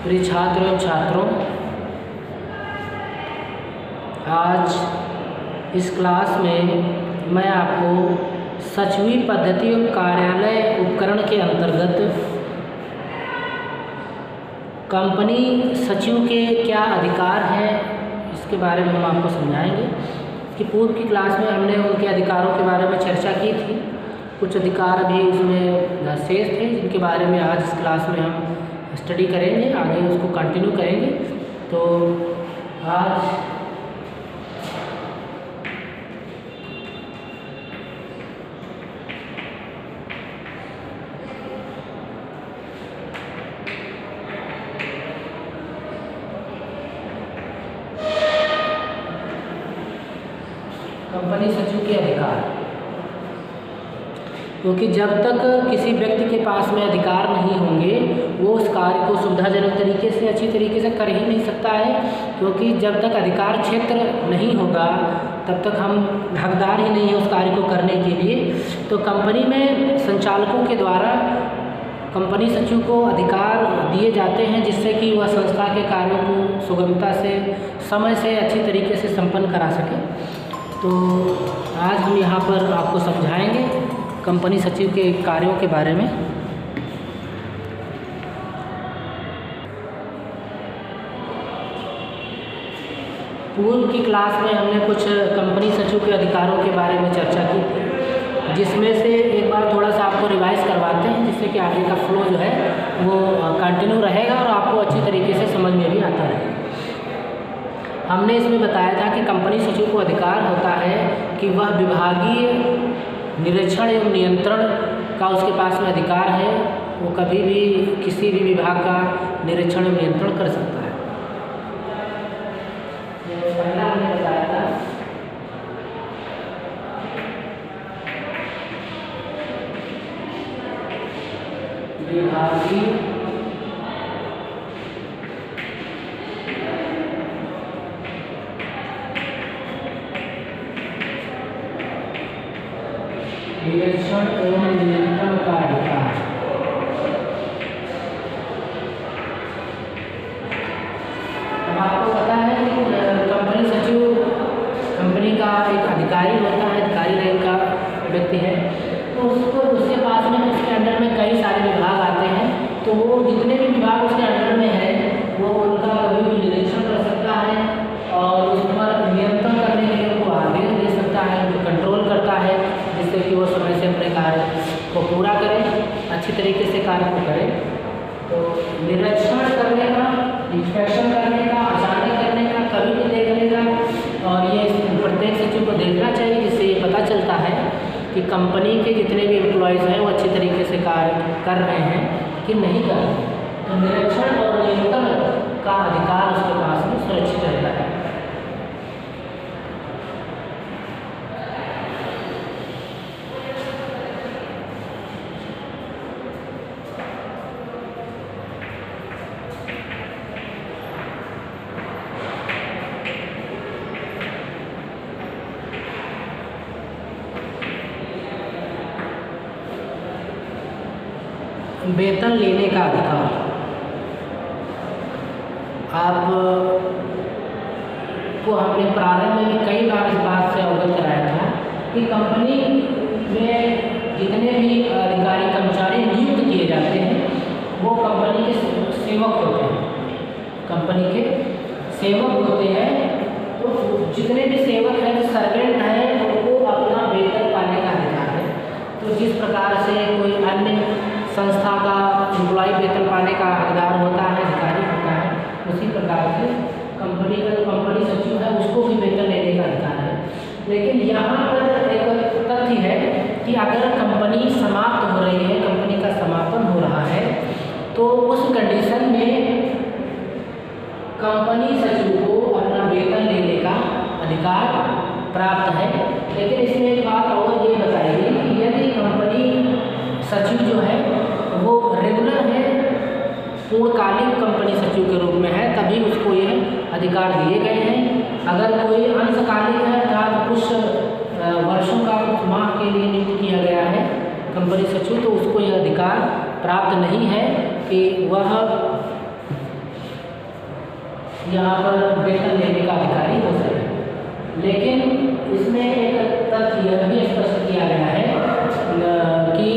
प्रिय छात्र एवं छात्रों, आज इस क्लास में मैं आपको सचिवी पद्धति एवं कार्यालय उपकरण के अंतर्गत कंपनी सचिव के क्या अधिकार हैं इसके बारे में हम आपको समझाएंगे। कि पूर्व की क्लास में हमने उनके अधिकारों के बारे में चर्चा की थी। कुछ अधिकार भी उसमें शेष थे जिनके बारे में आज इस क्लास में हम स्टडी करेंगे, आगे उसको कंटिन्यू करेंगे। तो आज कंपनी सचिव के अधिकार, क्योंकि जब तक किसी व्यक्ति के पास में अधिकार नहीं होंगे वो उस कार्य को सुविधाजनक तरीके से अच्छी तरीके से कर ही नहीं सकता है। क्योंकि जब तक अधिकार क्षेत्र नहीं होगा तब तक हम हकदार ही नहीं है उस कार्य को करने के लिए। तो कंपनी में संचालकों के द्वारा कंपनी सचिव को अधिकार दिए जाते हैं जिससे कि वह संस्था के कार्यों को सुगमता से, समय से, अच्छी तरीके से संपन्न करा सके। तो आज हम यहाँ पर आपको समझाएंगे कंपनी सचिव के कार्यों के बारे में। पूर्व की क्लास में हमने कुछ कंपनी सचिव के अधिकारों के बारे में चर्चा की थी, जिसमें से एक बार थोड़ा सा आपको रिवाइज करवाते हैं जिससे कि आगे का फ्लो जो है वो कंटिन्यू रहेगा और आपको अच्छी तरीके से समझ में भी आता है। हमने इसमें बताया था कि कंपनी सचिव को अधिकार होता है कि वह विभागीय निरीक्षण एवं नियंत्रण का उसके पास में अधिकार है। वो कभी भी किसी भी विभाग का निरीक्षण एवं नियंत्रण कर सकता है। तो पहला हमने बताया था विभागीय निरीक्षण एवं नियंत्रण का अधिकार। अब आपको पता है कि कंपनी सचिव कंपनी का एक अधिकारी होता है, अधिकारी रैंक का व्यक्ति है। तो उसके पास में उसके अंडर में कई सारे विभाग आते हैं। तो वो जितने भी विभाग उसके अंडर में है वो उनका कभी भी निरीक्षण कर सकता है और उस पर नियंत्रण करने के लिए उनको आदेश दे सकता है, उनको कंट्रोल करता है जिससे कि वो समय से अपने कार्य को पूरा करें, अच्छी तरीके से कार्य को करें। तो निरीक्षण करने का, इंस्पेक्शन करने का, अचानक करने का, कभी भी देखने का, और ये प्रत्येक सचिव को देखना चाहिए जिससे ये पता चलता है कि कंपनी के जितने भी एम्प्लॉयज़ हैं वो अच्छी तरीके से कार्य कर रहे हैं कि नहीं कर रहे। तो निरीक्षण और नियंत्रण का अधिकार उसके पास में सुरक्षित रहता है। वेतन लेने का अधिकार। आप को हमने प्रारंभ में भी कई बार इस बात से अवगत कराया था कि कंपनी में जितने भी अधिकारी कर्मचारी नियुक्त किए जाते हैं वो कंपनी के सेवक होते हैं। कंपनी के सेवक होते हैं। तो जितने भी सेवक हैं, जो सर्वेंट हैं, उनको अपना वेतन पाने का अधिकार है। तो जिस प्रकार से कोई अन्य संस्था का एम्प्लॉय वेतन पाने का हकदार होता है, अधिकारी होता है, उसी प्रकार से कंपनी का जो कंपनी सचिव है उसको भी वेतन लेने का अधिकार है। लेकिन यहाँ पर एक तथ्य है कि अगर कंपनी समाप्त हो रही है, कंपनी का समापन हो रहा है, तो उस कंडीशन में कंपनी सचिव को अपना वेतन लेने का अधिकार प्राप्त है। लेकिन इसमें एक बात और ये बताई गई कि यदि कंपनी सचिव जो है वो रेगुलर है, पूर्णकालिक कंपनी सचिव के रूप में है, तभी उसको ये अधिकार दिए गए हैं। अगर कोई अंशकालिक है अर्थात कुछ वर्षों का, कुछ माह के लिए नियुक्त किया गया है कंपनी सचिव, तो उसको यह अधिकार प्राप्त नहीं है कि वह यहाँ पर वेतन लेने का अधिकारी हो सके। लेकिन इसमें एक तथ्य यह भी स्पष्ट किया गया है कि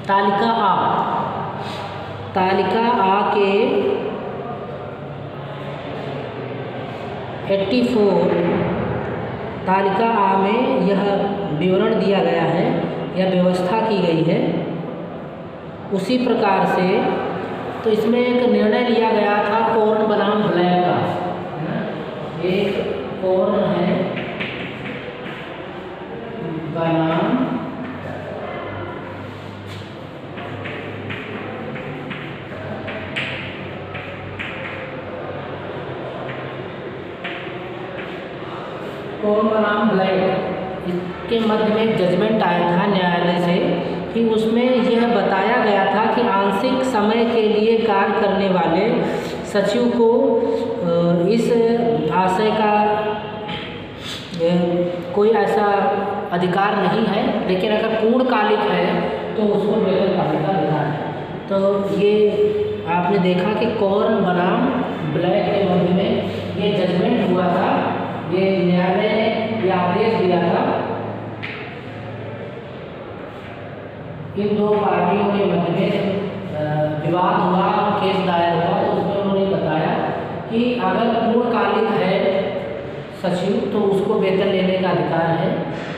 तालिका आ के 84 तालिका आ में यह विवरण दिया गया है, यह व्यवस्था की गई है। उसी प्रकार से तो इसमें एक निर्णय लिया गया था कॉर्न बनाम ब्लैक का, है ना। एक कॉर्न है बनाम ब्लैक, इसके मध्य में एक जजमेंट आया था न्यायालय से कि उसमें यह बताया गया था कि आंशिक समय के लिए कार्य करने वाले सचिव को इस आशय का कोई ऐसा अधिकार नहीं है, लेकिन अगर पूर्णकालिक है तो उसको वेतन पाने का अधिकार है। तो ये आपने देखा कि कॉर्न बनाम ब्लैक के मध्य में ये जजमेंट हुआ था, ये न्यायालय ने यह आदेश दिया था। इन दो पार्टियों के मध्य में विवाद हुआ, केस दायर हुआ, तो उसमें उन्होंने बताया कि अगर पूर्णकालिक है सचिव तो उसको वेतन लेने का अधिकार है,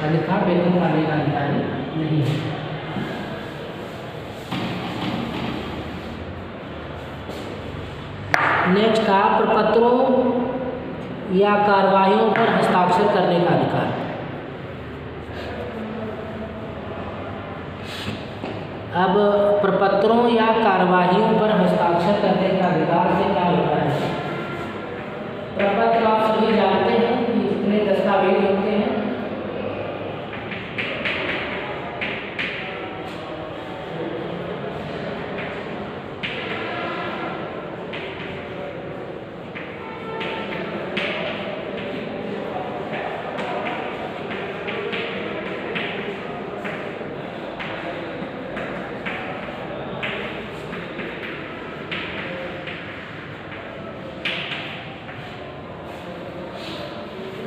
अन्यथा वेतन पाने का अधिकार नहीं है। नेक्स्ट था प्रपत्रों या कार्रवाइयों पर हस्ताक्षर करने का अधिकार। अब प्रपत्रों या कार्रवाइयों पर हस्ताक्षर करने का अधिकार से क्या होता है? प्रपत्र आप सभी जानते हैं कि कितने दस्तावेज होते हैं।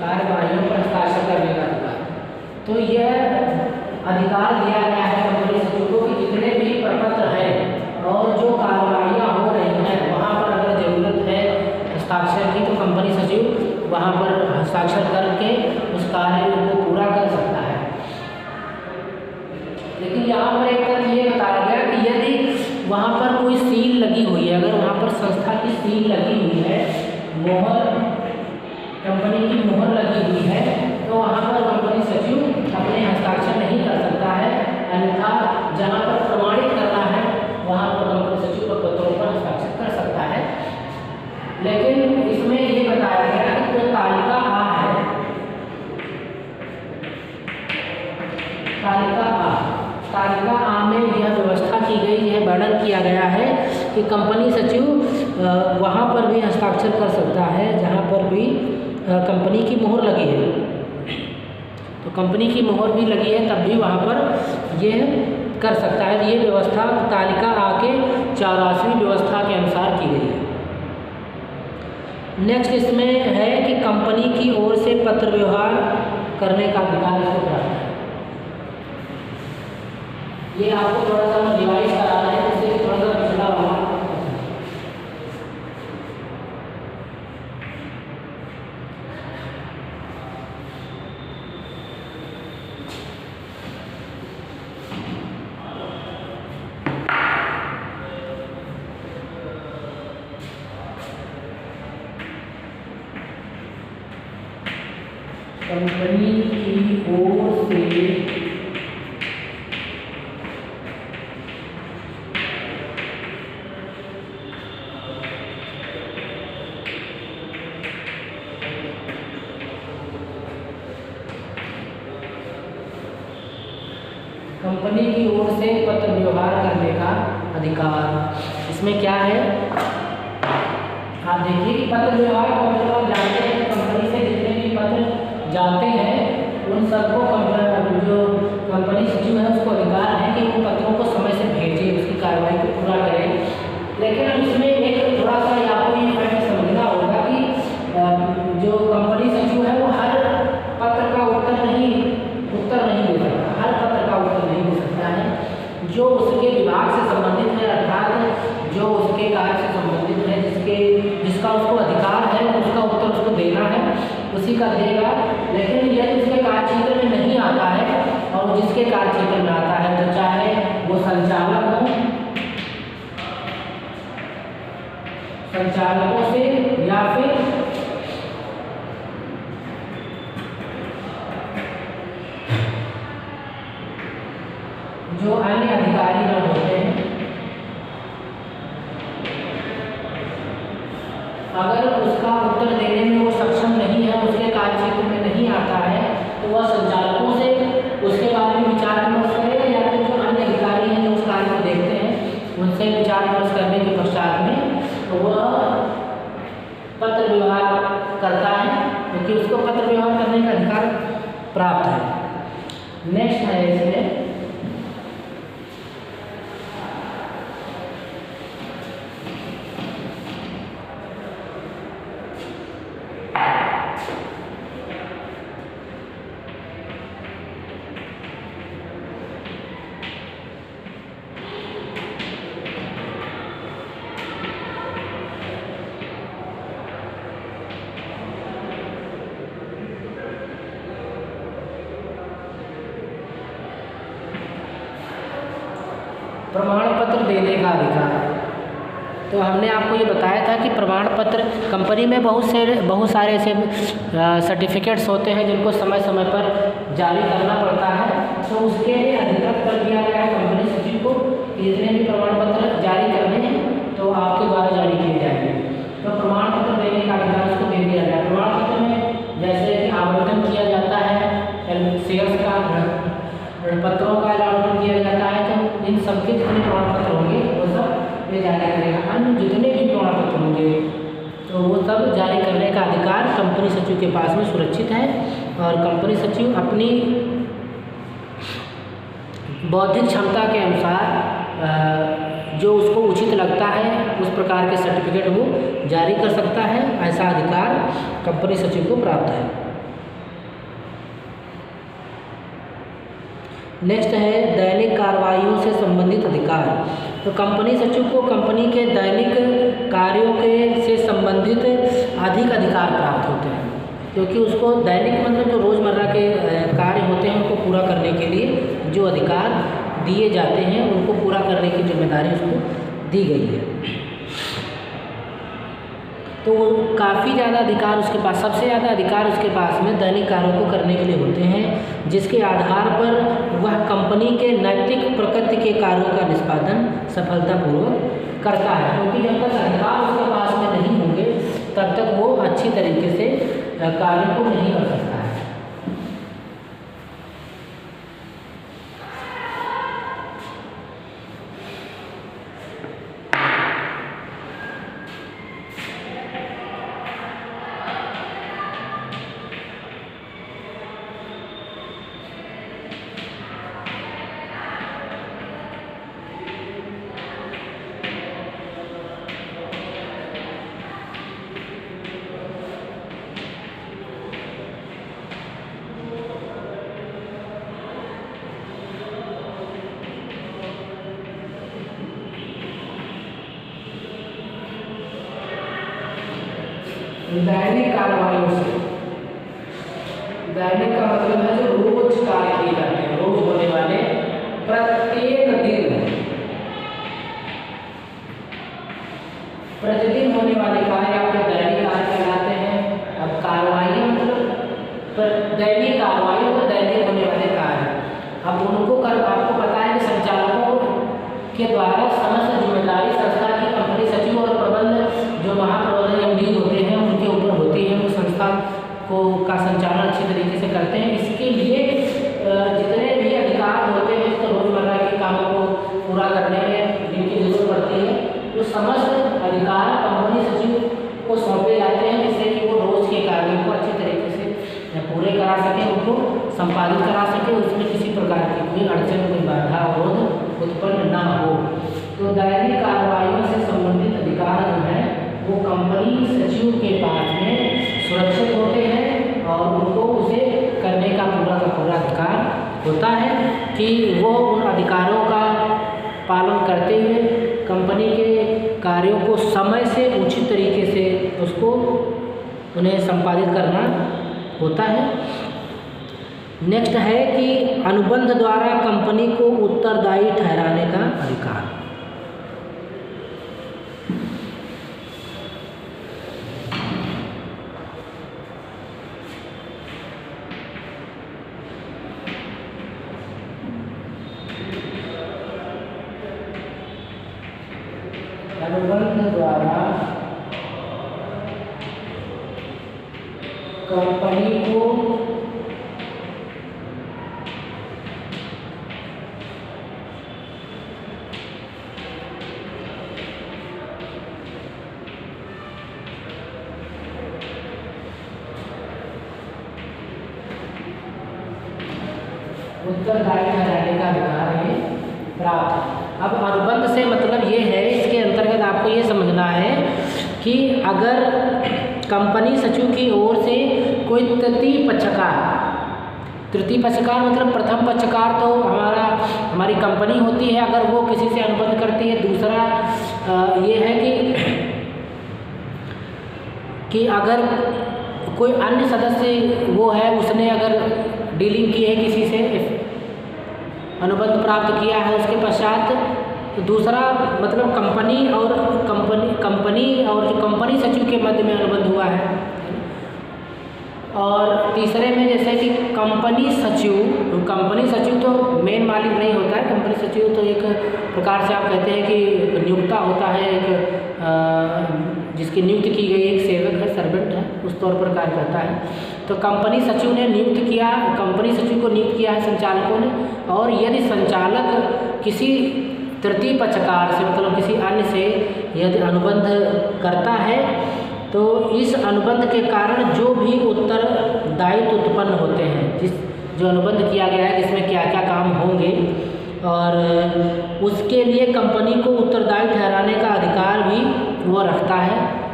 कार्यवाहियों पर हस्ताक्षर करने का अधिकार, तो यह अधिकार दिया गया है कंपनी सचिव को कि जितने भी प्रपत्र हैं और जो कार्रवाइयाँ हो रही हैं वहाँ पर अगर ज़रूरत है हस्ताक्षर की तो कंपनी सचिव वहाँ पर हस्ताक्षर करके उस कार्य को पूरा कर सकता है। लेकिन यहाँ पर एक तथ्य ये बताया गया कि यदि वहाँ पर कोई सील लगी हुई है, अगर वहाँ पर संस्था की सील लगी हुई है, मोहर कंपनी की मोहर लगी हुई है, तो वहाँ पर कंपनी सचिव अपने हस्ताक्षर नहीं कर सकता है। अन्यथा जहाँ पर प्रमाणित करना है वहाँ पर कंपनी सचिव प्रपत्रों पर हस्ताक्षर कर सकता है। लेकिन इसमें ये बताया गया कि जो तालिका आ में यह व्यवस्था की गई, यह वर्णन किया गया है कि कंपनी सचिव वहाँ पर भी हस्ताक्षर कर सकता है जहाँ पर भी कंपनी की मोहर लगी है। तो कंपनी की मोहर भी लगी है तब भी वहाँ पर यह कर सकता है। ये व्यवस्था तालिका आ के 84वीं व्यवस्था के अनुसार की गई है। नेक्स्ट इसमें है कि कंपनी की ओर से पत्र व्यवहार करने का अधिकार इसको प्राप्त है। ये आपको थोड़ा सा रिवाइज कराना है, जिससे थोड़ा सा पिछला वाला कंपनी की ओर से कंपनी की ओर से पत्र व्यवहार करने का अधिकार। इसमें क्या है आप देखिए कि पत्र व्यवहार का मतलब आप जानते हैं कंपनी से जितने भी पत्र जाते हैं उन सबको जो कंपनी सचिव है उसको अधिकार है कि उन पत्रों को समय से भेजे, उसकी कार्रवाई को पूरा करें। लेकिन अब इसमें एक थोड़ा सा आपको ये फैक्ट समझना जो उसके विभाग से संबंधित है, अर्थात जो उसके कार्य से संबंधित है, जिसका उसको अधिकार है, उसका उत्तर उसको देना है, उसी का देगा। लेकिन यदि उसके कार्यक्षेत्र में नहीं आता है और जिसके कार्यक्षेत्र में आता है, तो चाहे वो संचालक हो, संचालकों से या फिर जो अन्य अधिकारी लोग होते हैं, अगर उसका उत्तर देने में वो सक्षम नहीं है, उसके कार्यक्षेत्र में नहीं आता है, तो वह संचालकों से उसके बारे में विचार विमर्श करेगा या फिर जो अन्य अधिकारी हैं जो उस कार्य को देखते हैं उनसे विचार विमर्श करने के पश्चात में तो वह पत्र व्यवहार करता है, क्योंकि उसको पत्र व्यवहार करने का अधिकार प्राप्त है। नेक्स्ट है इसमें प्रमाण पत्र देने का अधिकार। तो हमने आपको ये बताया था कि प्रमाण पत्र कंपनी में बहुत सारे ऐसे सर्टिफिकेट्स होते हैं जिनको समय समय पर जारी करना पड़ता है। तो उसके लिए अधिकृत कर दिया गया है कंपनी सचिव को, जितने भी प्रमाण पत्र जारी करने हैं तो आपके द्वारा जारी किए जाएंगे। तो प्रमाण पत्र देने का अधिकार उसको दे दिया गया। प्रमाण पत्र में जैसे कि आवंटन किया जाता है, शेयर्स का पत्रों का आवंटन किया जाता है, तो इन सबके जितने प्रमाण पत्र होंगे वो सब ये जारी करेगा। अन्य जितने भी प्रमाण पत्र होंगे तो वो सब जारी करने का अधिकार कंपनी सचिव के पास में सुरक्षित है। और कंपनी सचिव अपनी बौद्धिक क्षमता के अनुसार जो उसको उचित लगता है उस प्रकार के सर्टिफिकेट वो जारी कर सकता है। ऐसा अधिकार कंपनी सचिव को प्राप्त है। नेक्स्ट है दैनिक कार्रवाइयों से संबंधित अधिकार। तो कंपनी सचिव को कंपनी के दैनिक कार्यों के से संबंधित अधिक अधिकार प्राप्त होते हैं, क्योंकि उसको दैनिक मतलब जो रोज़मर्रा के कार्य होते हैं उनको पूरा करने के लिए जो अधिकार दिए जाते हैं उनको पूरा करने की जिम्मेदारी उसको दी गई है। तो काफ़ी ज़्यादा अधिकार उसके पास, सबसे ज़्यादा अधिकार उसके पास में दैनिक कार्यों को करने के लिए होते हैं, जिसके आधार पर वह कंपनी के नैतिक प्रकृति के कार्यों का निष्पादन सफलतापूर्वक करता है। क्योंकि जब तक अधिकार उसके पास में नहीं होंगे तब तक वो अच्छी तरीके से कार्य को नहीं कर सकता है। दैनिक कार्रवाइयों से, दैनिक का मतलब है जो रोज कार्य किए जाते हैं, रोज होने वाले प्रतिदिन होने वाले कार्य आपके दैनिक कार्य कहलाते हैं। अब कार्रवाई मतलब दैनिक कार्रवाई और दैनिक होने वाले कार्य, अब उनको आपको पता है कि संचालकों के द्वारा समस्त जिम्मेदारी संस्था की कंपनी सचिव और प्रबंध जो महाप्रबंधक एमडी होते हैं उनके ऊपर होती है। वो संस्था का संचालन अच्छी तरीके से करते हैं। इसके लिए जितने भी अधिकार होते हैं तो रोजमर्रा के कामों को पूरा करने में जिनकी जरूरत पड़ती है वो समस्त अधिकार कंपनी सचिव को सौंपे जाते हैं, जिससे कि वो रोज के कार्यों को अच्छी तरीके से पूरे करा सके, उनको संपादित करा सके, उसमें किसी प्रकार की कोई अड़चन, कोई बाधा अवरोध उत्पन्न न हो। तो दैनिक कार्रवाइयों से संबंधित अधिकार जो है वो कंपनी सचिव के पास में सुरक्षित होते हैं और उनको उसे करने का पूरा अधिकार होता है कि वो उन अधिकारों का पालन करते हुए कंपनी के कार्यों को समय से उचित तरीके से उसको उन्हें संपादित करना होता है। नेक्स्ट है कि अनुबंध द्वारा कंपनी को उत्तरदायी ठहराने का अधिकार। अनुबंध द्वारा कंपनी को उत्तरदायी ठहराने का अधिकार है प्राप्त। अब अनुबंध से मतलब ये है, इसके अंतर्गत आपको ये समझना है कि अगर कंपनी सचिव की ओर से कोई तृतीय पक्षकार मतलब प्रथम पक्षकार तो हमारी कंपनी होती है, अगर वो किसी से अनुबंध करती है। दूसरा ये है कि अगर कोई अन्य सदस्य वो है, उसने अगर डीलिंग की है किसी से, अनुबंध प्राप्त किया है, उसके पश्चात तो दूसरा मतलब कंपनी और जो कंपनी सचिव के मध्य में अनुबंध हुआ है। और तीसरे में जैसे कि कंपनी सचिव तो मेन मालिक नहीं होता है। कंपनी सचिव तो एक प्रकार से आप कहते हैं कि नियुक्ता होता है, एक जिसकी नियुक्त की गई एक सेवक है, सर्वेंट है, उस तौर पर कार्य करता है। तो कंपनी सचिव को नियुक्त किया है संचालकों ने, और यदि संचालक किसी तृतीय पक्षकार से मतलब किसी अन्य से यदि अनुबंध करता है तो इस अनुबंध के कारण जो भी उत्तरदायित्व उत्पन्न होते हैं, जो अनुबंध किया गया है जिसमें क्या क्या काम होंगे, और उसके लिए कंपनी को उत्तरदायी ठहराने का अधिकार भी वो रखता है,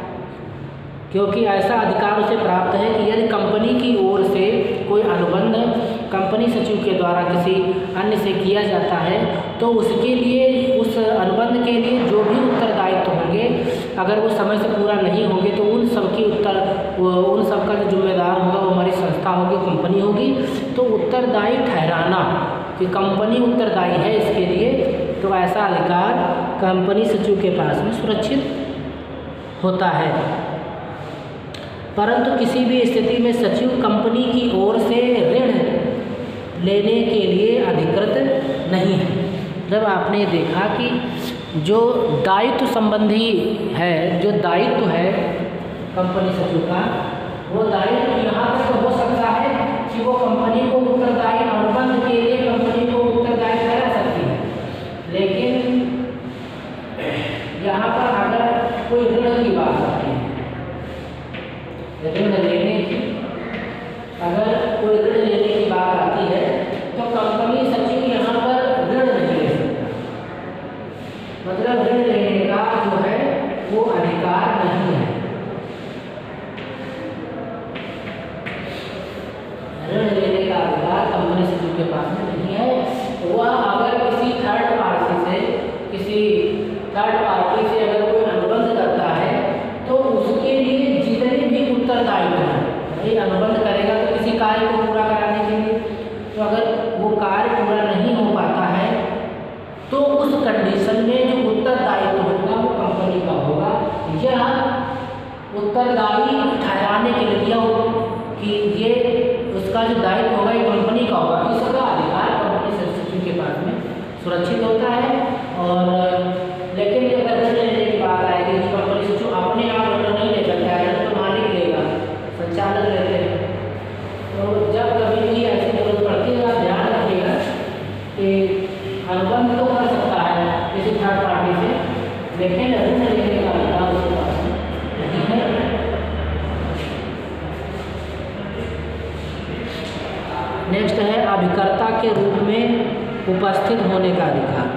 क्योंकि ऐसा अधिकार उसे प्राप्त है कि यदि कंपनी की ओर से कोई अनुबंध कंपनी सचिव के द्वारा किसी अन्य से किया जाता है तो उसके लिए, उस अनुबंध के लिए जो भी उत्तरदायित्व होंगे, अगर वो समय से पूरा नहीं होंगे तो उन सब का जो जिम्मेदार होगा वो हमारी संस्था होगी, कंपनी होगी। तो उत्तरदायी ठहराना कि कंपनी उत्तरदायी है इसके लिए, तो ऐसा अधिकार कंपनी सचिव के पास में सुरक्षित होता है। परंतु किसी भी स्थिति में सचिव कंपनी की ओर से ऋण लेने के लिए अधिकृत नहीं है। जब आपने देखा कि जो दायित्व संबंधी है, जो दायित्व है कंपनी सचिव का, वो दायित्व यहाँ तक हो सकता है कि वो कंपनी को उत्तरदायी, अनुबंध के लिए कंपनी को उत्तरदायी ठहरा सकती है। लेकिन यहाँ पर अगर कोई ऋण की बात आती है, ऋण लेने की, अगर कोई ऋण लेने की बात आती है तो कंपनी सचिव यहाँ पर ऋण नहीं ले सकता, मतलब ऋण लेने का जो है वो अधिकार नहीं है। ऋण लेने का अधिकार कंपनी सचिव के पास में नहीं है। वह अगर किसी थर्ड पार्टी से अगर कोई अनुबंध करता है तो उसके लिए जितने भी उत्तरदायित्व है, भाई अनुबंध करेगा तो किसी कार्य को पूरा कराने के लिए, तो अगर वो कार्य पूरा नहीं हो पाता है तो उस कंडीशन में जो उत्तरदायित्व होगा वो कंपनी का होगा। यह उत्तरदायी ठहराने के लिए कि ये उसका जो दायित्व होगा ये कंपनी का होगा, इसका अधिकार कंपनी सचिव के पास में सुरक्षित होता है। और लेकिन अगर ऋण लेने की बात आएगी कि कंपनी सचिव अपने आप ऋण नहीं ले सकता है, ऋण तो मालिक लेगा, संचालक लेते हैं। तो जब कभी भी ऐसी जरूरत पड़ती है आप ध्यान रखिएगा कि अनुबंध तो कर सकता है किसी थर्ड पार्टी से, लेकिन ऋण लेने का अधिकार उसके पास नहीं है। नेक्स्ट है अभिकर्ता के रूप में उपस्थित होने का अधिकार।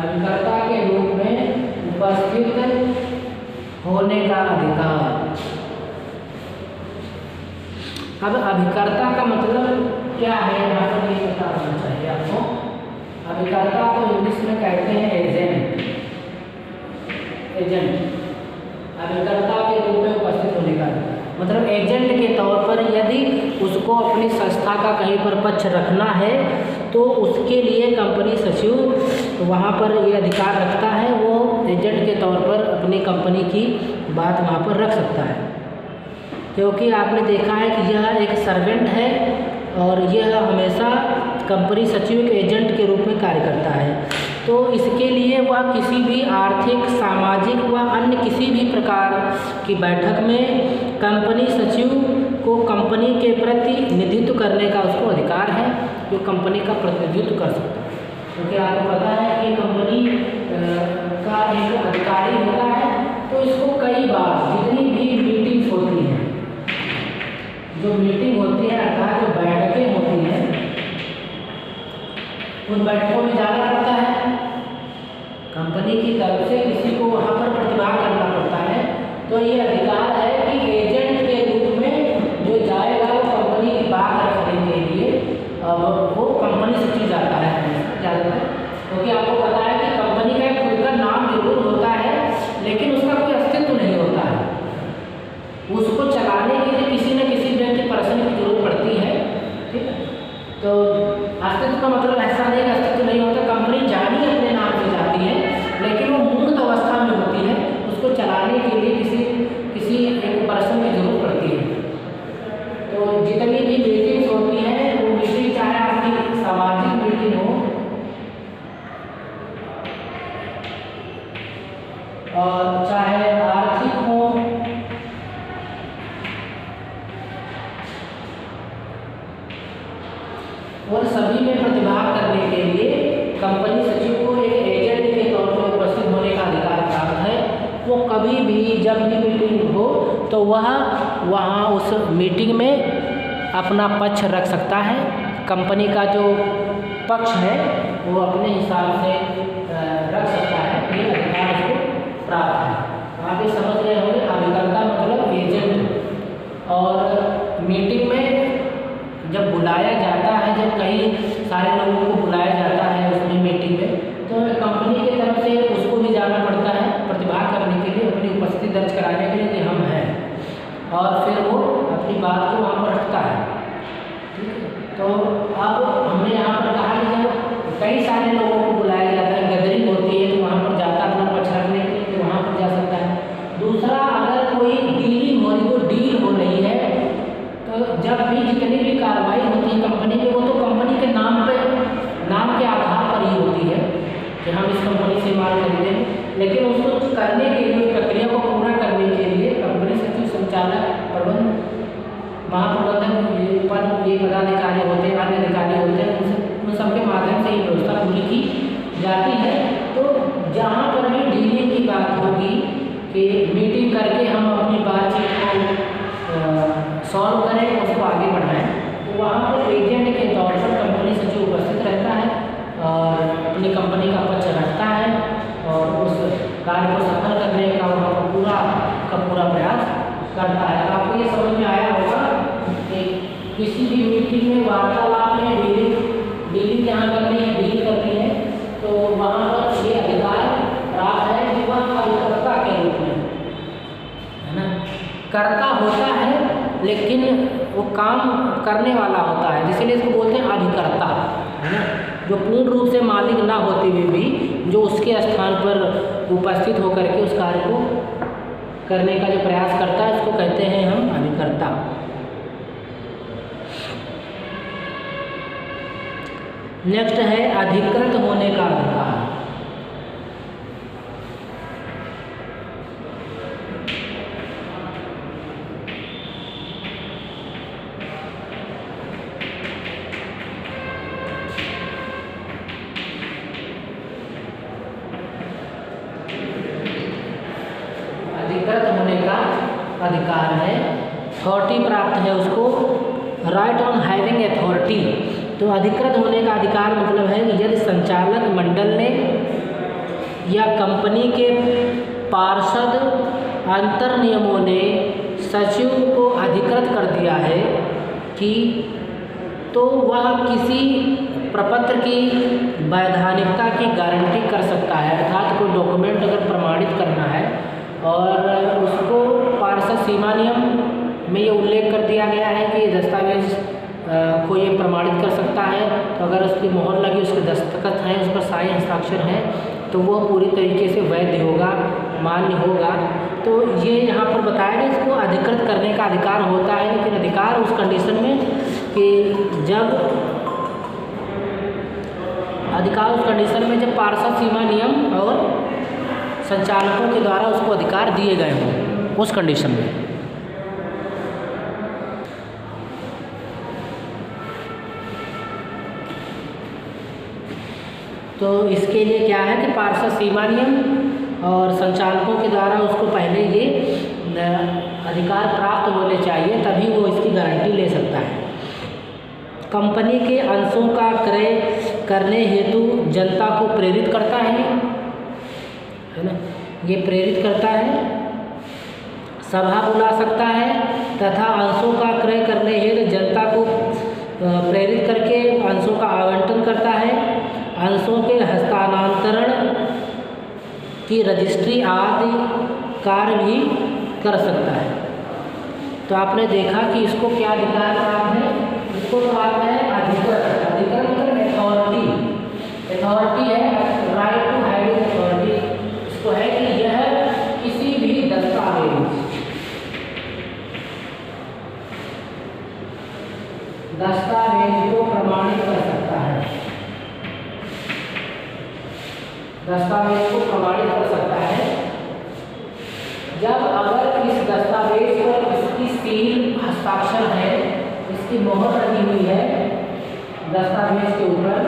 अभिकर्ता के रूप में उपस्थित होने का अधिकार। अब अभिकर्ता का मतलब क्या है, यहाँ पर ये पता होना चाहिए आपको। अभिकर्ता को इंग्लिश में कहते हैं एजेंट। एजेंट अभिकर्ता के रूप में उपस्थित होने का मतलब एजेंट के तौर पर यदि उसको अपनी संस्था का कहीं पर पक्ष रखना है तो उसके लिए कंपनी सचिव वहाँ पर ये अधिकार रखता है, वो एजेंट के तौर पर अपनी कंपनी की बात वहाँ पर रख सकता है। क्योंकि आपने देखा है कि यह एक सर्वेंट है और यह हमेशा कंपनी सचिव के एजेंट के रूप में कार्य करता है। तो इसके लिए वह किसी भी आर्थिक, सामाजिक व अन्य किसी भी प्रकार की बैठक में कंपनी सचिव को कंपनी के प्रतिनिधित्व करने का उसको अधिकार है, जो कंपनी का प्रतिनिधित्व कर सकता है। क्योंकि आपको पता है कि कंपनी का एक अधिकारी होता है, तो इसको कई बार जितनी भी मीटिंग्स होती हैं, जो मीटिंग होती है अर्थात जो बैठकें होती हैं, उन बैठकों में जाना पड़ता है। कंपनी की तरफ से किसी को वहाँ पर प्रतिभाग करना पड़ता है। तो ये अधिकार है कि एजेंट के रूप में जो जाएगा वो कंपनी की बात रखने के लिए, अब वो कंपनी सचिव जाता है ज़्यादातर। क्योंकि आपको पता है कि कंपनी का एक खुद का नाम जरूर होता है, लेकिन उसका कोई अस्तित्व नहीं होता है। उसको चलाने के लिए किसी न किसी व्यक्ति पर्सन की जरूरत पड़ती है, ठीक है। तो अस्तित्व का मतलब ऐसा नहीं कि अस्तित्व नहीं होता, कंपनी जानी अपने नाम से जाती है, लेकिन वो मूर्त अवस्था में होती है। उसको चलाने के लिए किसी एक पर्सन की जरूरत पड़ती है। तो जितनी भी मीटिंग्स होती हैं, वो मीटिंग चाहे आपकी सामाजिक मीटिंग हो और चाहे आर्थिक हो, और सभी में प्रतिभाग करने के लिए कंपनी सचिव को एक एजेंट के तौर पर उपस्थित होने का अधिकार प्राप्त है। वो कभी भी जब भी मीटिंग हो तो वह वहाँ उस मीटिंग में अपना पक्ष रख सकता है। कंपनी का जो पक्ष है वो अपने हिसाब से रख सकता है, ये अधिकार उसको प्राप्त है। आप ये समझ रहे होंगे, अभिकर्ता मतलब एजेंट। और मीटिंग में जब बुलाया जाता है, जब कई सारे लोगों को बुलाया जाता है उसमें मीटिंग में, तो कंपनी की तरफ से उसको भी जाना पड़ता है प्रतिभाग करने के लिए, अपनी उपस्थिति दर्ज कराने के लिए कि हम हैं, और फिर वो अपनी बात को वहाँ पर रखता है, ठीक है। तो अब हमने यहाँ पर कहा कि जब कई सारे लोगों को बुलाया जाता है, गैदरिंग होती है, तो वहाँ पर जाता अपना पक्ष रखने के लिए, तो वहाँ पर जा सकता है। दूसरा, अगर कोई डीलिंग हो रही, कोई डील हो रही है, तो जब भी जितनी भी कार्रवाई होती है कंपनी में, वो तो कंपनी के नाम के आधार पर ही होती है कि हम इस कंपनी से माल खरीदें। लेकिन उसको करने के लिए, प्रक्रिया को पूरा करने के लिए कंपनी सचिव, संचालक, प्रबंध, महाप्रबंधक, ये पदाधिकारी होते हैं, अन्य अधिकारी होते हैं, उन सबके माध्यम से ये व्यवस्था पूरी की जाती है। तो जहाँ पर भी डीलिंग की बात होगी कि मीटिंग करके हम अपनी बातचीत को सॉल्व करें, उसको आगे बढ़ाएं, तो वहाँ पर एजेंट के तौर पर कंपनी सचिव उपस्थित रहता है और अपनी कंपनी का पक्ष रखता है और उस कार्य को सफल करने का वहाँ पर पूरा प्रयास करता है। आपको ये समझ में आया होगा कि किसी भी मीटिंग में, वार्तालाप में डीलिंग जहाँ करनी है, डील करनी है, तो वहाँ पर ये अधिकार प्राप्त है कि वह अभिकर्ता के रूप में, है ना, कर्ता होता है लेकिन वो काम करने वाला होता है, इसीलिए इसको बोलते हैं अभिकर्ता, है ना। जो पूर्ण रूप से मालिक ना होते हुए भी जो उसके स्थान पर उपस्थित होकर के उस कार्य को करने का जो प्रयास करता है, उसको कहते हैं हम अभिकर्ता। नेक्स्ट है अधिकृत होने का अधिकार। अधिकार है, अथॉरिटी प्राप्त है उसको, राइट ऑन हैविंग अथॉरिटी। तो अधिकृत होने का अधिकार मतलब है कि यदि संचालक मंडल ने या कंपनी के पार्षद अंतर नियमों ने सचिव को अधिकृत कर दिया है कि तो वह किसी प्रपत्र की वैधानिकता की गारंटी कर सकता है। अर्थात कोई डॉक्यूमेंट अगर प्रमाणित करना है और उसको पार्षद सीमा नियम में ये उल्लेख कर दिया गया है कि दस्तावेज को ये प्रमाणित कर सकता है, तो अगर उसकी मोहर लगी, उसके दस्तखत हैं, उस पर साइन हस्ताक्षर हैं, तो वो पूरी तरीके से वैध होगा, मान्य होगा। तो ये यहाँ पर बताया गया इसको अधिकृत करने का अधिकार होता है, लेकिन अधिकार उस कंडीशन में कि जब पार्षद सीमा नियम और संचालकों के द्वारा उसको अधिकार दिए गए हों, उस कंडीशन में। तो इसके लिए क्या है कि पार्षद सीमा नियम और संचालकों के द्वारा उसको पहले ये अधिकार प्राप्त होने चाहिए, तभी वो इसकी गारंटी ले सकता है। कंपनी के अंशों का क्रय करने हेतु जनता को प्रेरित करता है ना, ये प्रेरित करता है, सभा बुला सकता है तथा अंशों का क्रय करने हेतु जनता को प्रेरित करके अंशों का आवंटन करता है, अंशों के हस्तांतरण की रजिस्ट्री आदि कार्य भी कर सकता है। तो आपने देखा कि इसको क्या अधिकार प्राप्त है, इसको प्राप्त है अधिकृत। अधिकृत मतलब अथॉरिटी है, राइट टू हैविंग अथॉरिटी। इसको है कि यह किसी भी दस्तावेज को प्रमाणित कर सकता है, दस्तावेज को प्रमाणित कर सकता है जब अगर इस दस्तावेज पर इसकी सील हस्ताक्षर है, इसकी मोहर लगी हुई है दस्तावेज के ऊपर,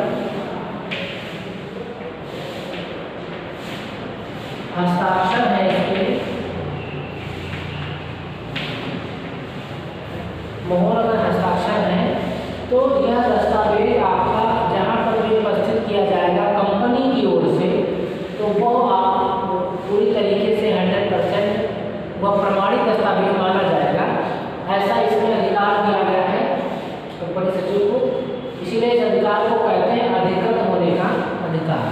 हस्ताक्षर है इसके, मोहर अगर हस्ताक्षर है तो यह दस्तावेज आपका जहाँ पर भी उपस्थित किया जाएगा कंपनी की ओर से, तो वो आप पूरी तरीके से 100% वह प्रमाणित दस्तावेज माना जाएगा। ऐसा इसमें अधिकार दिया गया है कंपनी सचिव को, इसीलिए इस अधिकार को कहते हैं अधिकृत होने का अधिकार।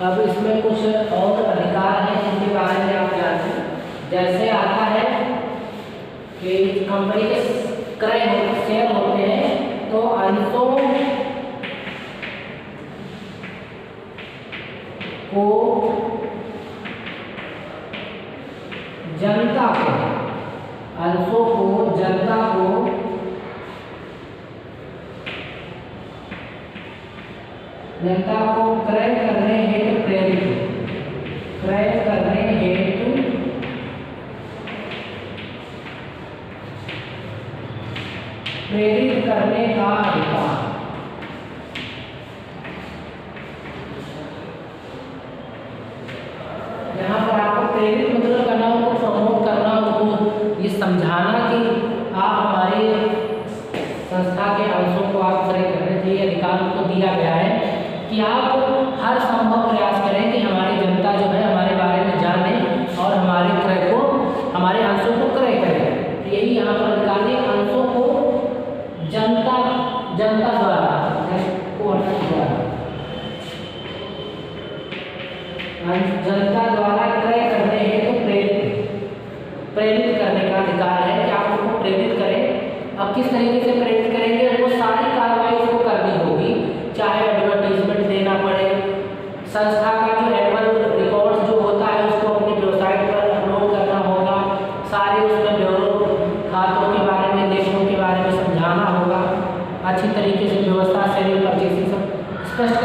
अब इसमें कुछ और अधिकार हैं जिनके बारे में आप जानते हैं। जैसे आता है कि कंपनी के क्रय शेयर होते हैं, तो अंशों को जनता को क्रय करने हेतु प्रेरित करने का अधिकार। यहाँ पर आपको प्रेरित मतलब करना, उनको प्रमोट करना, उनको ये समझाना कि आप हमारी संस्था के अंशों को आप क्रय करने चाहिए। अधिकार उनको दिया गया है कि आप हर संभव प्रयास करें कि हमारी जनता जो है हमारे बारे में जाने और हमारे क्रय को, हमारे अंशों को क्रय करें। तो यही यहाँ पर अधिकार है, अंशों को जनता द्वारा क्रय करने हेतु प्रेरित करने का अधिकार है कि आप उनको प्रेरित करें। अब किस तरीके से प्रेरित करेंगे, वो सारी कार्रवाई उसको करनी होगी, चाहे एडवर्टाइजमेंट देना पड़े, संस्था का जो एनुअल रिकॉर्ड्स जो होता है उसको अपनी वेबसाइट पर अपलोड करना होगा, सारे उसमें ब्यूरो खातों के बारे में, लेखों के बारे में समझाना होगा, अच्छी तरीके से व्यवस्था से परचेसिंग सब स्पष्ट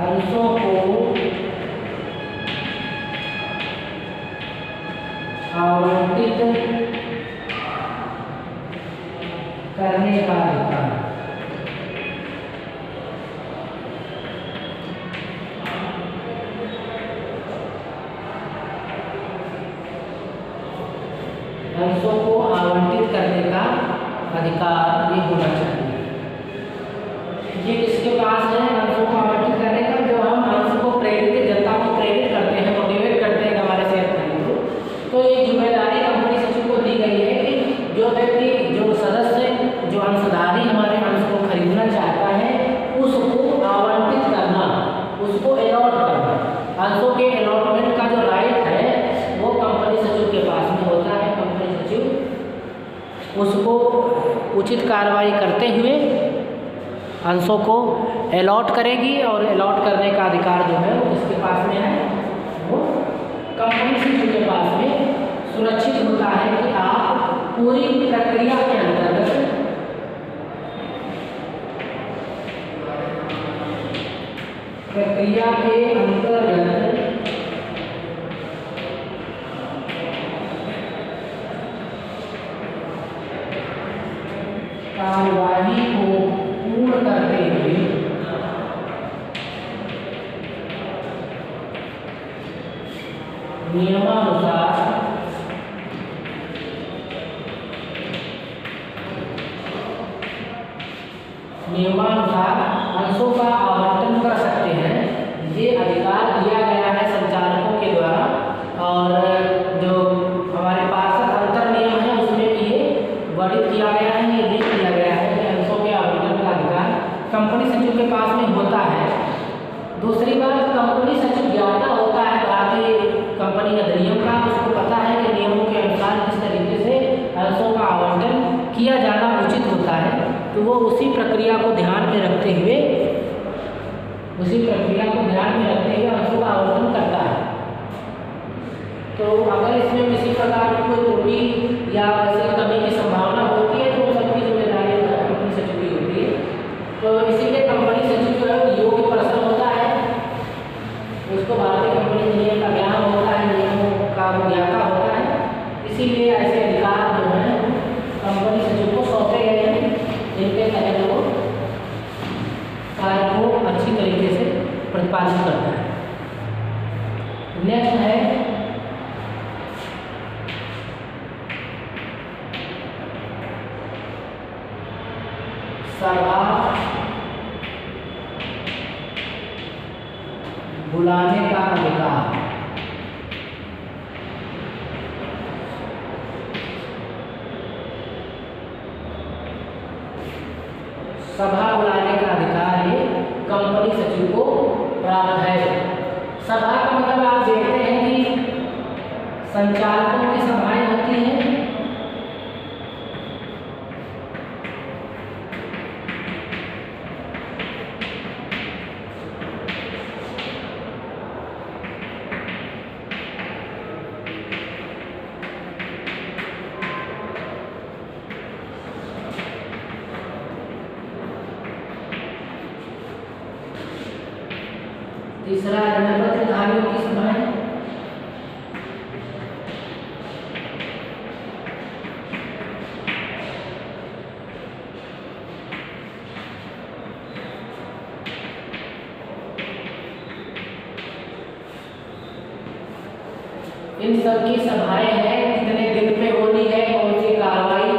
अंशों को आवंटित करने का अधिकार। अंशों को आवंटित करने का अधिकार ये होना चाहिए। ये किसके पास है अंशों को आवंटित करने का? जो हम अंश को प्रेरित, जनता को प्रेरित करते हैं, मोटिवेट करते हैं हमारे शेयर खरीदने को, तो ये जिम्मेदारी कंपनी सचिव को दी गई है कि जो व्यक्ति, जो सदस्य, जो अंशधारी हमारे अंश को खरीदना चाहता है उसको आवंटित करना, उसको अलॉट करना। अंशों के अलॉटमेंट का जो राइट है वो कंपनी सचिव के पास में होता है। कंपनी सचिव उसको उचित कार्रवाई करते हुए अंशों को अलॉट करेगी, और अलॉट करने का अधिकार जो है वो किसके पास में है? वो कंपनी सचिव के पास में सुरक्षित होता है कि आप पूरी प्रक्रिया के अंतर्गत कार्यवाही को पूर्ण करते हुए नियमानुसार अंशों का आवंटन कर सकते हैं। ये अधिकार दिया गया है संचालकों के द्वारा, और जो हमारे पार्षद अंतर नियम है उसमें भी ये वर्णित किया गया है, ये लिख दिया गया है कि अंशों के आवंटन का अधिकार कंपनी सचिव के पास में होता है। दूसरी बात, कंपनी सचिव ज्ञाता होता है भारतीय कंपनी अधिनियम का, उसको पता है कि नियमों के अनुसार किस तरीके से अंशों का आवंटन किया जाना उचित होता है, तो वो उसी प्रक्रिया को ध्यान में रखते हुए अंशों का आवंटन करता है। तो अगर इसमें किसी प्रकार की कोई त्रुटि या ऐसी कमी की संभावना होती है तो उन सबकी जिम्मेदारी कंपनी सचिव की होती है। तो इसीलिए कंपनी सचिव जो है योग्य पर्सन होता है, उसको भारतीय कंपनी नियम का ज्ञान होता है, नियमों का ज्ञाता होता है। इसीलिए ऐसे अधिकार जो है कंपनी सचिव को सौंपे गए हैं, जिनके तहत वो कार्य को अच्छी तरीके से प्रतिपादित करता है। नेक्स्ट है सभा बुलाने का अधिकार। सभा बुलाने का अधिकार ये कंपनी सचिव को प्राप्त है। सभा का मतलब आप देखते हैं कि संचालकों की सभाएं होती हैं, तीसरा रणपत्रधारियों की सभाएं, इन सब की सभाएं हैं, कितने दिन पे होनी है, कौन सी कार्रवाई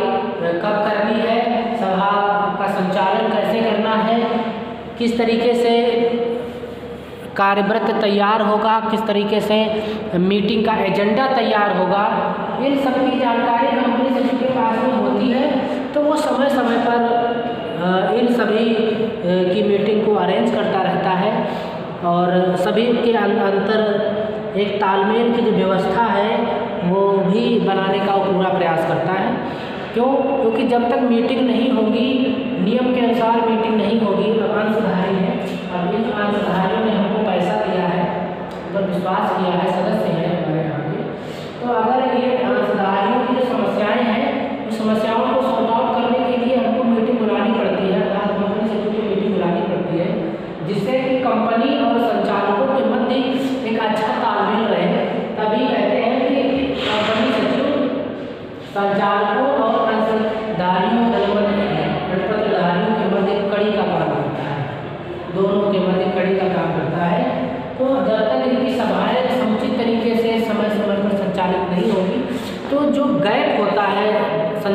कब करनी है, सभा का संचालन कैसे करना है, किस तरीके से कार्यव्रत तैयार होगा, किस तरीके से मीटिंग का एजेंडा तैयार होगा, इन सब की जानकारी कंपनी सचिव के पास में होती है। तो वो समय समय पर इन सभी की मीटिंग को अरेंज करता रहता है, और सभी के अंतर एक तालमेल की जो व्यवस्था है वो भी बनाने का वो पूरा प्रयास करता है। क्योंकि जब तक मीटिंग नहीं होगी, नियम के अनुसार मीटिंग नहीं होगी, अब अंशधारी है, अब इन अंशधारियों ने हमको पैसा दिया है, उन पर विश्वास किया है, सदस्य हैं हमारे यहाँ के, तो अगर ये अंशधारियों की जो समस्याएं हैं, उस समस्याओं को सॉल्व आउट करने के लिए हमको मीटिंग बुलानी पड़ती है, कंपनी सचिव को मीटिंग बुलानी पड़ती है, जिससे कि कंपनी और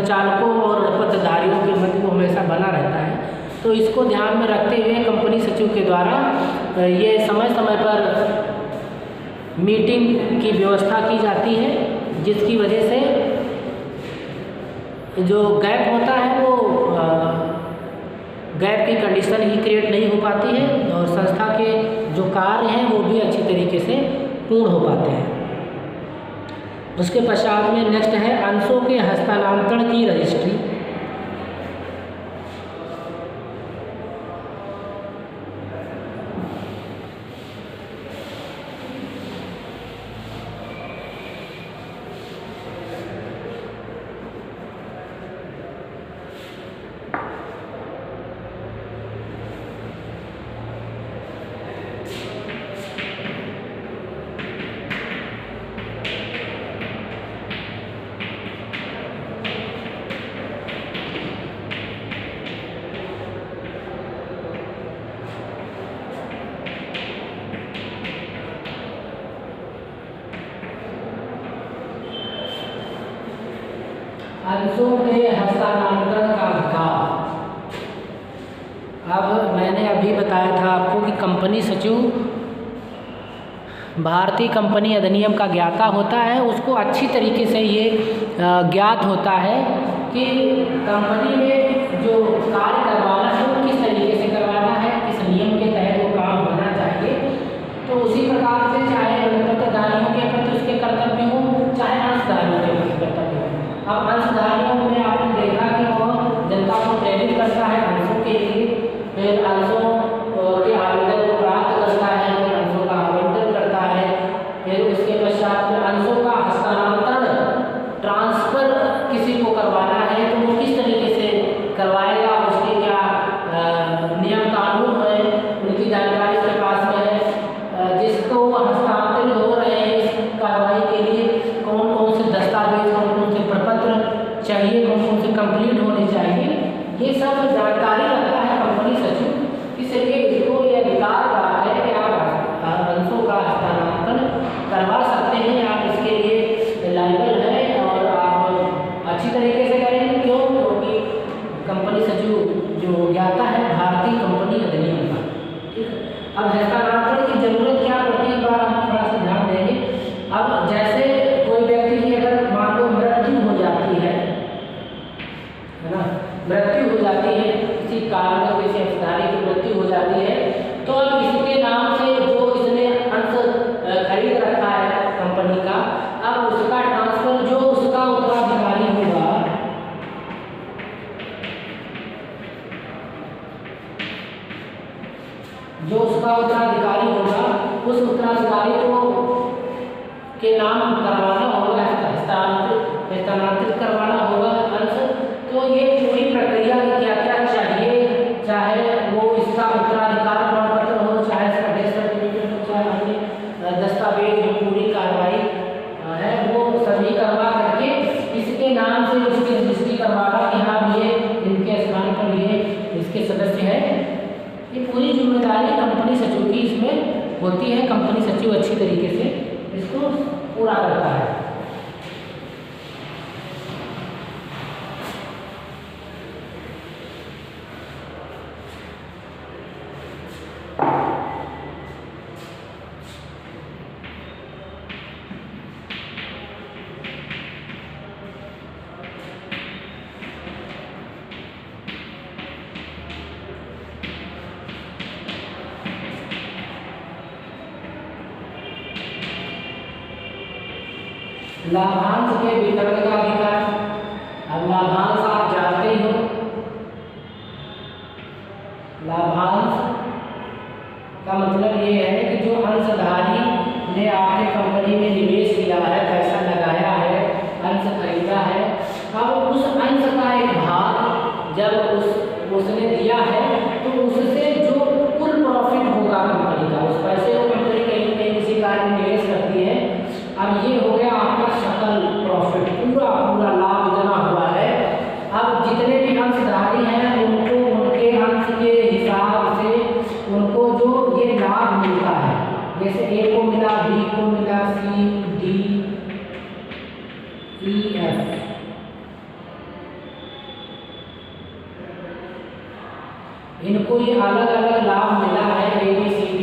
संचालकों और पत्रधारियों के मध्य वो हमेशा बना रहता है। तो इसको ध्यान में रखते हुए कंपनी सचिव के द्वारा ये समय समय पर मीटिंग की व्यवस्था की जाती है, जिसकी वजह से जो गैप होता है वो गैप की कंडीशन ही क्रिएट नहीं हो पाती है और संस्था के जो कार्य हैं वो भी अच्छी तरीके से पूर्ण हो पाते हैं। उसके पश्चात में नेक्स्ट है अंशों के हस्तांतरण की रजिस्ट्री। अंशों के हस्तांतरण का अधिकार। अब मैंने अभी बताया था आपको कि कंपनी सचिव भारतीय कंपनी अधिनियम का ज्ञाता होता है। उसको अच्छी तरीके से ये ज्ञात होता है कि कंपनी में जो कार्य करवाना है वो किस तरीके से करवाना है, किस नियम के तहत वो काम होना चाहिए। तो उसी प्रकार से चाहे पत्रधारियों के प्रति उसके कर्तव्य हो, चाहे अंशधारियों के प्रति कर्तव्य हो। अब अंशधारियों में आपने देखा कि वह जनता को प्रेरित करता है अंशों के लिए, फिर अंशों के आवेदन को प्राप्त करता है, फिर अंशों का आवंटन करता है, फिर उसके पश्चात में अंशों का हस्तांतरण ट्रांसफर किसी को करवाना है तो वो किस तरीके से करवाएगा, उसके क्या नियम कानून है, उनकी जानकारी उसके पास में है। जिसको हस्तांतरित हो रहे हैं इस कार्रवाई के लिए कौन कौन से दस्तावेज, कौन कौन से प्रपत्र चाहिए, कौन कौन से कंप्लीट होने चाहिए, ये सब जानकारी रखता है कंपनी सचिव। इसलिए इसको ये अधिकार प्राप्त है कि आप अंशों का हस्तांतरण करवा सकते हैं, आप इसके लिए लायबल है और आप अच्छी तरीके से करेंगे। क्यों? क्योंकि कंपनी सचिव जो ज्ञाता है भारतीय कंपनी अधिनियम का। ठीक है, अब हस्तांतरण की जरूरत क्या पड़ती है, बार हम थोड़ा सा ध्यान देंगे। अब जैसे कोई व्यक्ति की अगर मान लो मृत्यु हो जाती है ना, मृत्यु हो जाती है किसी कारण, किसी अंशधारी की मृत्यु हो जाती है, तो अब इसके नाम से जो इसने अंश खरीद रखा है कंपनी का, अब उसका ट्रांसफर जो उसका उत्तराधिकारी होगा, जो उसका उत्तराधिकारी होगा उस उत्तराधिकारी को के नाम करवाना होगा, हस्तांतरित करवाना होगा अंश। तो ये पूरी प्रक्रिया क्या क्या चाहिए, चाहे वो इसका उत्तराधिकार प्रमाण पत्र हो, चाहे इसका डेथ सर्टिफिकेट हो, चाहे अन्य दस्तावेज हो, पूरी कार्रवाई है वो सभी करवा करके इसके नाम से उसकी रजिस्ट्री करवाना कि हाँ ये इनके स्थान पर ये इसके सदस्य हैं। ये पूरी जिम्मेदारी कंपनी सचिव की इसमें होती है। कंपनी सचिव अच्छी तरीके से इसको पूरा करता है। लाभांश के वितरण का अधिकार। अब लाभांश आप जानते ही हो, लाभांश का मतलब ये है कि जो अंशधारी ने आपके कंपनी में निवेश किया है, पैसा लगाया है, अंश खरीदा है, अब उस अंश का एक भाग जब उसने दिया है तो उससे जो कुल प्रॉफिट होगा कंपनी का, उस पैसे को कंपनी कहीं न कहीं किसी कार्य में निवेश करती है। अब ये हो गया आपका सकल प्रॉफिट, पूरा पूरा लाभ इतना हुआ है। अब जितने भी अंशधारी हैं उनको उनके अंश के हिसाब से उनको जो ये लाभ मिलता है, जैसे ए को मिला, बी को मिला, सी, डी, ई, एफ, इनको ये अलग अलग लाभ मिला है, ABCD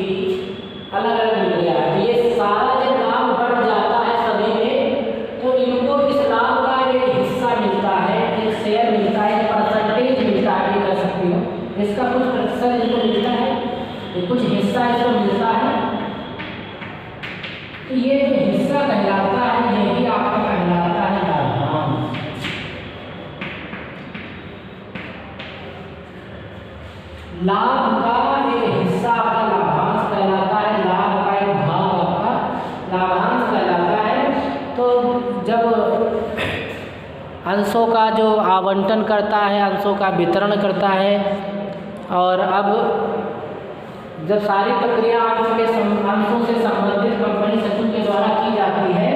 अलग अलग मिल गया है। ये सारा जब लाभ बढ़ जाता है सभी में, तो इनको इस लाभ का एक हिस्सा मिलता है, एक शेयर मिलता है, एक परसेंटेज मिलता है, ये कह सकती हो। इसका कुछ प्रतिशत इनको मिलता है, कुछ हिस्सा इसको मिलता है। तो ये जो हिस्सा कहलाता है, यही आपका कहलाता है लाभांश। लाभ का एक हिस्सा आपका लाभांश कहलाता है, लाभ का एक भाग आपका लाभांश कहलाता है। तो जब अंशों का जो आवंटन करता है, अंशों का वितरण करता है, और अब जब सारी प्रक्रिया अंशों से संबंधित कंपनी सचिव के द्वारा की जाती है,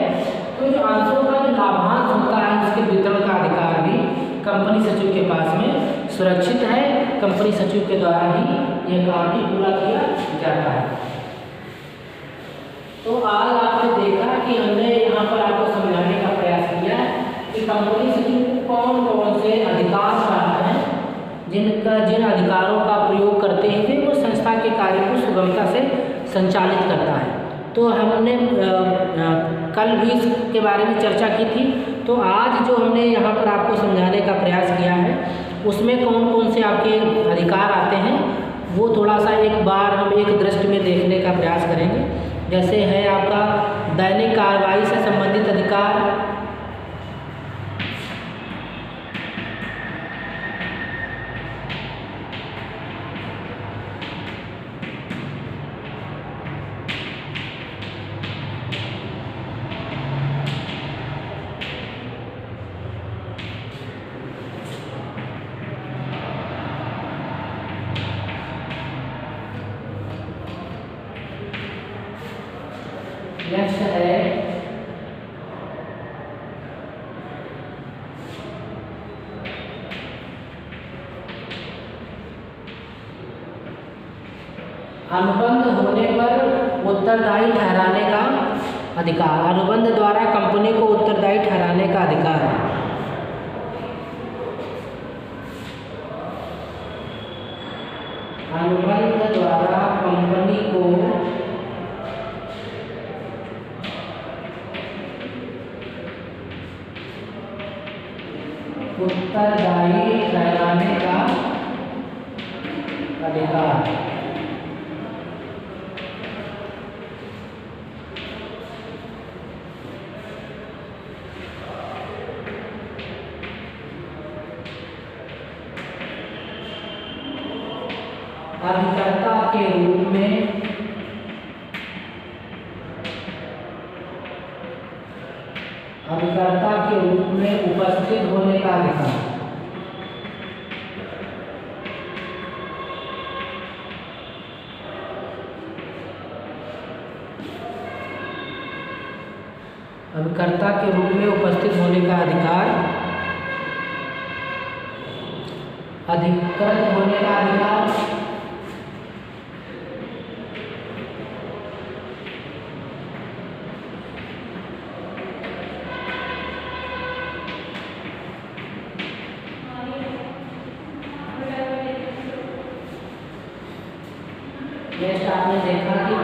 तो जो अंशों का जो लाभांश होता है, उसके वितरण का अधिकार भी कंपनी सचिव के पास में सुरक्षित है। कंपनी सचिव के द्वारा ही यह काम भी पूरा किया जाता है। तो आज आपने देखा कि हमने यहाँ पर आपको समझाने का प्रयास किया कि कंपनी सचिव को कौन कौन से अधिकार प्राप्त हैं, जिन अधिकारों का प्रयोग करते हुए वो संस्था के कार्य को सुगमता से संचालित करता है। तो हमने कल भी इसके बारे में चर्चा की थी। तो आज जो हमने यहाँ पर आपको समझाने का प्रयास किया है, उसमें कौन कौन से आपके अधिकार आते हैं, वो थोड़ा सा एक बार हम एक दृष्टि में देखने का प्रयास करेंगे। जैसे है आपका दैनिक कार्रवाई से संबंधित अधिकार, नेक्स्ट है अनुबंध होने पर उत्तरदायी ठहराने का अधिकार। अनुबंध द्वारा कंपनी को उत्तरदायी ठहराने का अधिकार। अनुबंध द्वारा कंपनी को उत्तरदायी ठहराने का अधिकार। अभिकर्ता के रूप में उपस्थित होने का अधिकार। अभिकर्ता के रूप में उपस्थित होने का अधिकार। अधिकृत होने का अधिकार। नेक्स्ट आपने देखा कि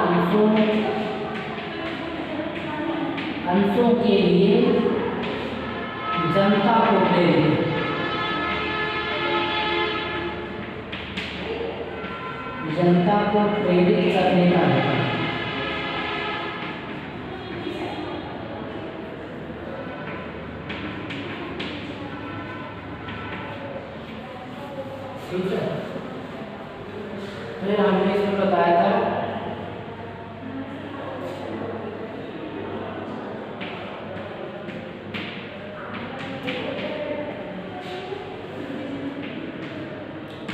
अंशों के लिए जनता को प्रेरित करने का अधिकार। ठीक है, फिर हमने इसमें बताया था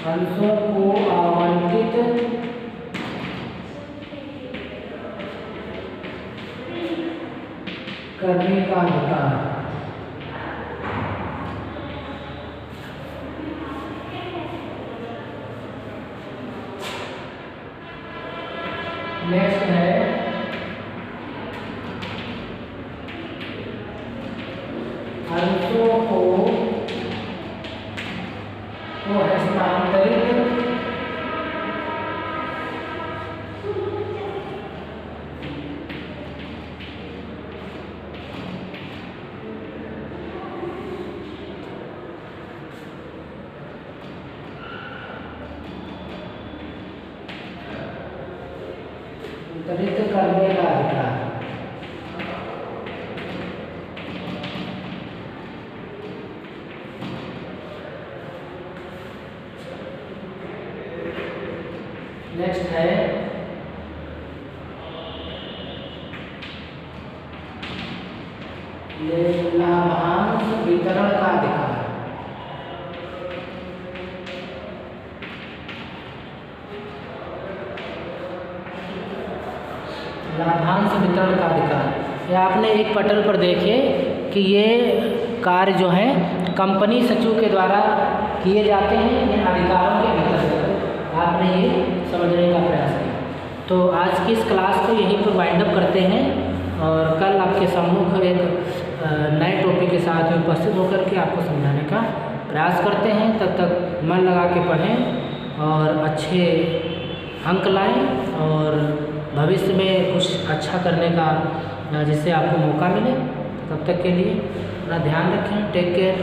अंशों को आवंटित करने का अधिकार। नेक्स्ट है अंशों को हस्तांतरित वितरित करने का अधिकार। नेक्स्ट है लाभांश वितरण का अधिकार। लाभांश वितरण का अधिकार, ये आपने एक पटल पर देखे कि ये कार्य जो है कंपनी सचिव के द्वारा किए जाते हैं इन अधिकारों के अंतर्गत। आपने ये समझने का प्रयास किया। तो आज की इस क्लास को यहीं पर वाइंड अप करते हैं और कल आपके सम्मुख एक नए टॉपिक के साथ उपस्थित होकर के आपको समझाने का प्रयास करते हैं। तब तक मन लगा के पढ़ें और अच्छे अंक लाएं और भविष्य में कुछ अच्छा करने का जिससे आपको मौका मिले। तब तक के लिए अपना ध्यान रखें। Take care.